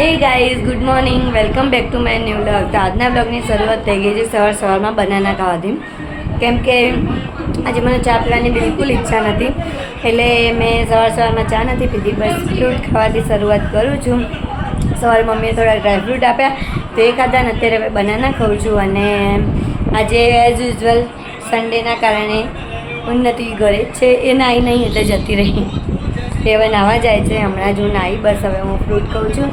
Hey guys good morning welcome back to my new vlog. તો આજના બ્લોગની શરૂઆત થઈ ગઈ છે સવારમાં બનાના ખાવાથી, કેમ કે આજે મને ચા પીવાની બિલકુલ ઈચ્છા નથી, એટલે મેં સવારમાં ચા નથી પીધી, બસ ફ્રૂટ ખાવાથી શરૂઆત કરું છું। સવારે મમ્મીએ થોડા ડ્રાયફ્રૂટ આપ્યા તો એ ખાધા ને અત્યારે હવે બનાના ખાઉં છું। અને આજે એઝ યુઝ્યુઅલ સન્ડેના કારણે હું નથી ઘરે જ છે, એ નાહી નહીં એટલે જતી રહી, એ હવે નાહવા જાય છે। હમણાં જ હું નાહી, બસ હવે હું ફ્રૂટ ખાઉં છું।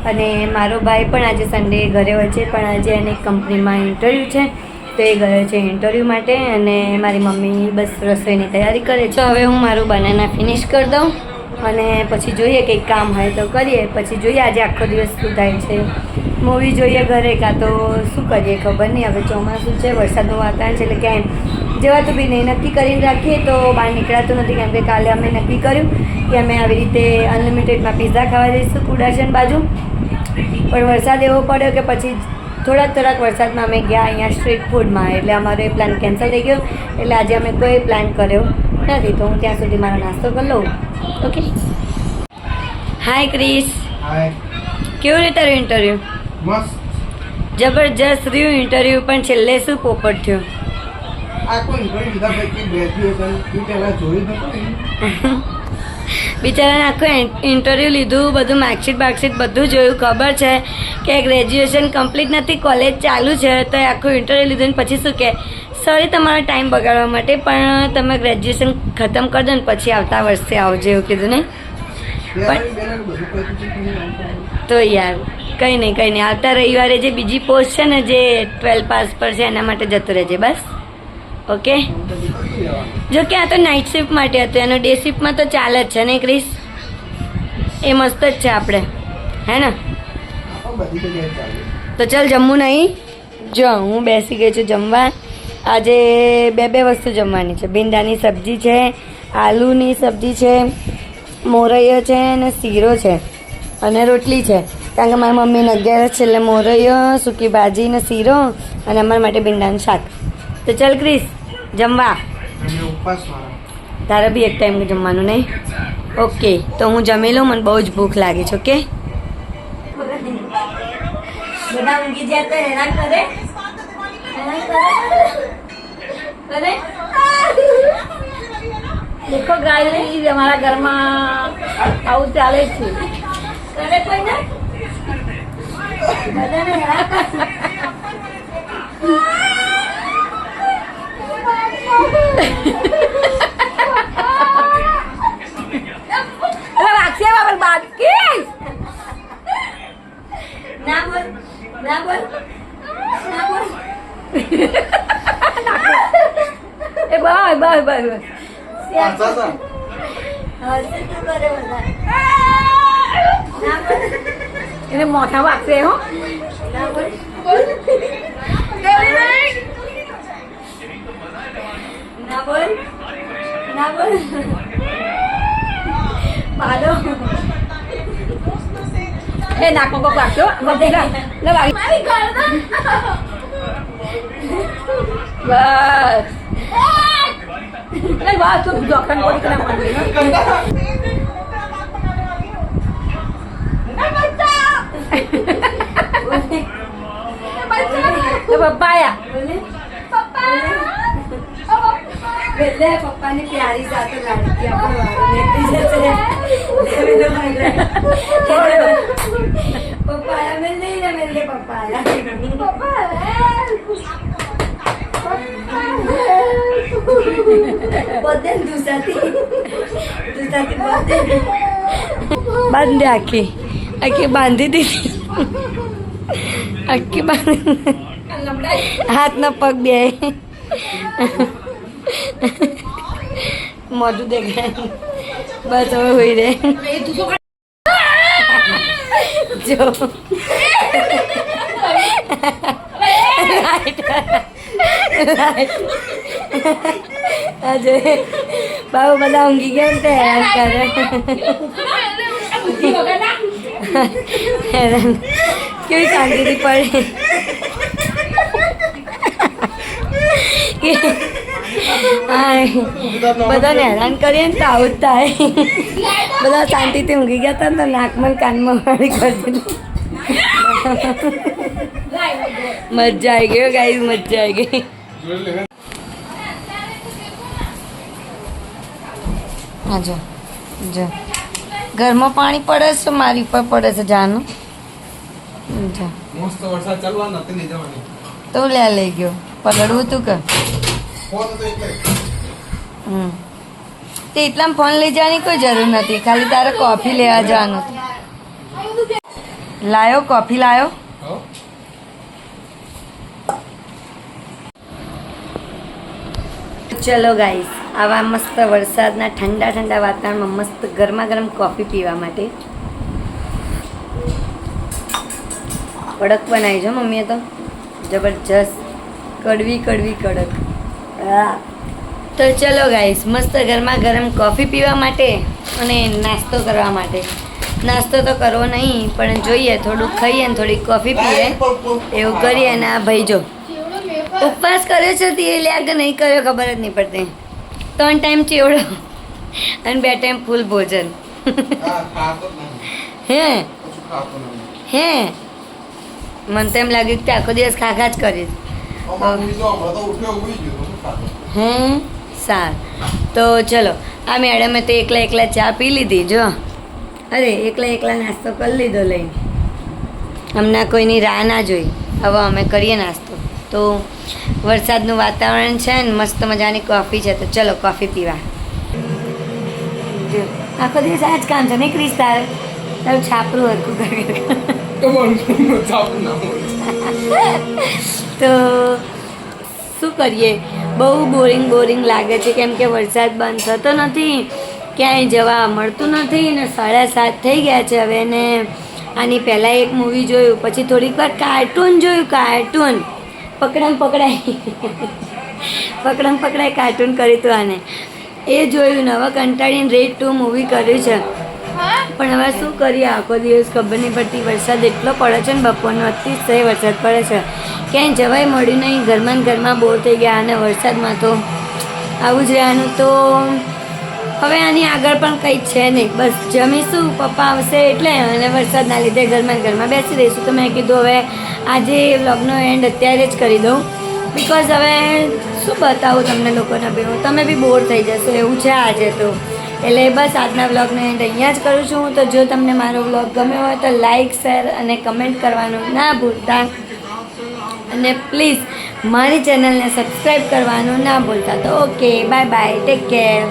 અને મારો ભાઈ પણ આજે સન્ડે ઘરે હોય છે, પણ આજે એને કંપનીમાં ઇન્ટરવ્યૂ છે તો એ ગયો છે ઇન્ટરવ્યૂ માટે। અને મારી મમ્મી બસ રસોઈની તૈયારી કરે છે। હવે હું મારું બનાના ફિનિશ કરી દઉં અને પછી જોઈએ કંઈક કામ હોય તો કરીએ, પછી જોઈએ આજે આખો દિવસ શું થાય છે, મૂવી જોઈએ ઘરે કાં તો શું કરીએ ખબર નહીં। હવે ચોમાસું છે, વરસાદનું વાતાવરણ છે, એટલે ક્યાંય જવાતું બી નહીં, નક્કી કરીને રાખીએ તો બહાર નીકળાતું નથી, કેમ કે કાલે અમે નક્કી કર્યું કે અમે આવી રીતે અનલિમિટેડમાં પિઝા ખાવા જઈશું કુડાશન બાજુ, પણ વરસાદ એવો પડ્યો કે પછી થોડાક વરસાદમાં અમે ગયા અહીંયા સ્ટ્રીટ ફૂડમાં, એટલે અમારો એ પ્લાન કેન્સલ થઈ ગયો, એટલે આજે અમે કોઈ પ્લાન કર્યો નથી। તો હું ત્યાં સુધી મારો નાસ્તો કરી લઉં। ઓકે, હાય ક્રિસ, કેવું રહ્યું તારું ઇન્ટરવ્યૂ? મસ્ત, જબરજસ્ત રહ્યું ઇન્ટરવ્યૂ, પણ છેલ્લે શું પોપટ થયો? આ કોઈ ઇન્ટરવ્યુ લીધા પછી ગ્રેજ્યુએશન તું પહેલા જોયું નતું ને, બિચારાને આખું ઇન્ટરવ્યૂ લીધું, બધું માર્કશીટ બધું જોયું, ખબર છે કે ગ્રેજ્યુએશન કમ્પ્લીટ નથી, કોલેજ ચાલુ છે, તો એ આખું ઇન્ટરવ્યૂ લીધું ને પછી શું કે સોરી તમારો ટાઈમ બગાડવા માટે, પણ તમે ગ્રેજ્યુએશન ખતમ કરી દો ને પછી આવતા વર્ષે આવજો એવું કીધું નહીં। તો યાર કંઈ નહીં, આવતા રવિવારે જે બીજી પોસ્ટ છે ને જે 12 પાસ પર છે એના માટે જતો રહેજે બસ। ઓકે, જો કે આ તો નાઇટ શિફ્ટ માટે હતું, એનો ડે શિફ્ટમાં તો ચાલે જ છે ને ક્રિસ, એ મસ્ત જ છે આપણે, હે ને? તો ચાલ જમવું નહીં, જો હું બેસી ગઈ છું જમવા। આજે બે વસ્તુ જમવાની છે, ભીંડાની સબ્જી છે, આલુની સબ્જી છે, મોરૈયો છે અને શીરો છે અને રોટલી છે, કારણ કે મારી મમ્મીને 11 છે એટલે મોરૈયો, સૂકી ભાજી ને શીરો અને અમારા માટે ભીંડાનું શાક। તો ચાલ ક્રિસ જમવા, તારે બી એક ટાઈમ જમવાનું નહીં? ઓકે, તો હું જમી લઉં, મને બહુ જ ભૂખ લાગી છે। ઓકે, બધા ઊંઘી જાય તો હેરાન કરે। દેખો ગાય અમારા ઘરમાં આવું ચાલે છે, કરે કોઈ ને બધાને હેરાન એને મોઢા વાગશે હો, ના બોલ પાડો એ નાકમાં કોક વાગશો બધે બસ વાત તો જોખમ કોઈ કરા પપ્પાની પ્યારી સાથે લાડકી પપ્પાયા મેં નહીં મેં પપ્પાયા બધે દુસાતી બાંધી આખી બાંધી દીધી, આખી બાંધી હાથના પગ બે મોઢું દેખાય, બસ હવે હોઈ રે જો આજે બાબુ બધા ઊંઘી ગયા ને હેરાન કરે, કેવી શાંતિથી પડી બધાને હેરાન કરીએ ને તો આવું જ થાય। બધા શાંતિથી ઊંઘી ગયા હતા ને તો નાકમાં કાનમાં વાળી કરી દીધી। મજા આવી ગઈ ગાઈસ, મજા આવી ગઈ. હા જો જો ઘરમાં પાણી પડે છે, મારી ઉપર પડે છે જાનું. જો મસ્ત વરસાદ ચાલવાનો તે નહીં જવાની. તો લે લઈ ગયો, પલળવું તું કે ફોન તો એટલે તે એટલામાં ફોન લઈ જવાની કોઈ જરૂર નથી, ખાલી તારે કોફી લેવા જવાનું હતું. લાયો કોફી લાયો. હો ચલો ગાઈસ, આવા મસ્ત વરસાદના ઠંડા ઠંડા વાતાવરણમાં મસ્ત ગરમા ગરમ કોફી પીવા માટે કડક બનાવી છે મમ્મીએ તો, જબરજસ્ત, કડવી કડવી કડક. તો ચલો ગાઈસ, મસ્ત ગરમા ગરમ કોફી પીવા માટે અને નાસ્તો કરવા માટે. નાસ્તો તો કરવો નહીં, પણ જોઈએ થોડુંક ખાઈએ ને થોડીક કોફી પીએ એવું કરીએ. અને આ ભાઈ જો ઉપવાસ કર્યો છે તે લ્યા કે નહીં કર્યો ખબર જ નહીં પડતી. 3 ટાઈમ ચેવડો અને 2 ટાઈમ ફૂલ ભોજન. ખાતો જ નહીં. હે કશું ખાતો નહીં. હે મને તો એમ લાગ્યું કે આખો દિવસ ખાખા જ કરીશ. અમાર બીજો હમણાં તો ઉઠ્યો ઊંઘી ગયો તો શું ખાતો. હે સારું. તો ચલો, આ મેડમે તો એકલા એકલા ચા પી લીધી જો. અરે એકલા એકલા નાસ્તો કરી લીધો લઈ. હમણાં કોઈની રાહ ના જોઈ. હવે અમે કરીએ નાસ્તો. તો વરસાદનું વાતાવરણ છે ને મસ્ત મજાની કોફી છે, તો ચલો કોફી પીવા. જો આખો દિવસ આ જ કામ છે નહીં ક્રિસ? તારું છાપરું હરકું કરી. તમારું ચાપું ના હોય. તો શું કરીએ, બહુ બોરિંગ બોરિંગ લાગે છે, કેમ કે વરસાદ બંધ થતો નથી, ક્યાંય જવા મળતું નથી ને 7:30 થઈ ગયા છે હવે. ને આની પહેલાં એક મૂવી જોયું, પછી થોડીક વાર કાર્ટૂન જોયું. કાર્ટૂન પકડમ પકડાય કાર્ટૂન કર્યું હતું આને, એ જોયું ને હવે કંટાળીને રેડ 2 મૂવી કર્યું છે. પણ હવે શું કરીએ, આખો દિવસ ખબર નહીં પડતી. વરસાદ એટલો પડે છે ને બપોરનો, અતિશય વરસાદ પડે છે, ક્યાંય જવાય મળ્યું નહીં. ઘરમાં ને ઘરમાં બોર થઈ ગયા અને વરસાદમાં તો આવું જ રહેવાનું. તો હવે આની આગળ પણ કંઈ છે નહીં, બસ જમીશું, પપ્પા આવશે એટલે, અને વરસાદના લીધે ઘરમાં ને ઘરમાં બેસી રહીશું. તો મેં કીધું હવે આજે વ્લોગનો એન્ડ અત્યારે જ કરી દઉં, બિકોઝ હવે શું બતાવું તમને લોકોને બી, તમે બી બોર થઈ જશો એવું છે આજે તો. એટલે બસ આજના વ્લોગનો એન્ડ અહીંયા જ કરું છું. તો જો તમને મારો વ્લોગ ગમ્યો હોય તો લાઇક, શેર અને કમેન્ટ કરવાનું ના ભૂલતા, અને પ્લીઝ મારી ચેનલને સબસ્ક્રાઈબ કરવાનું ના ભૂલતા. તો okay, bye bye, take care.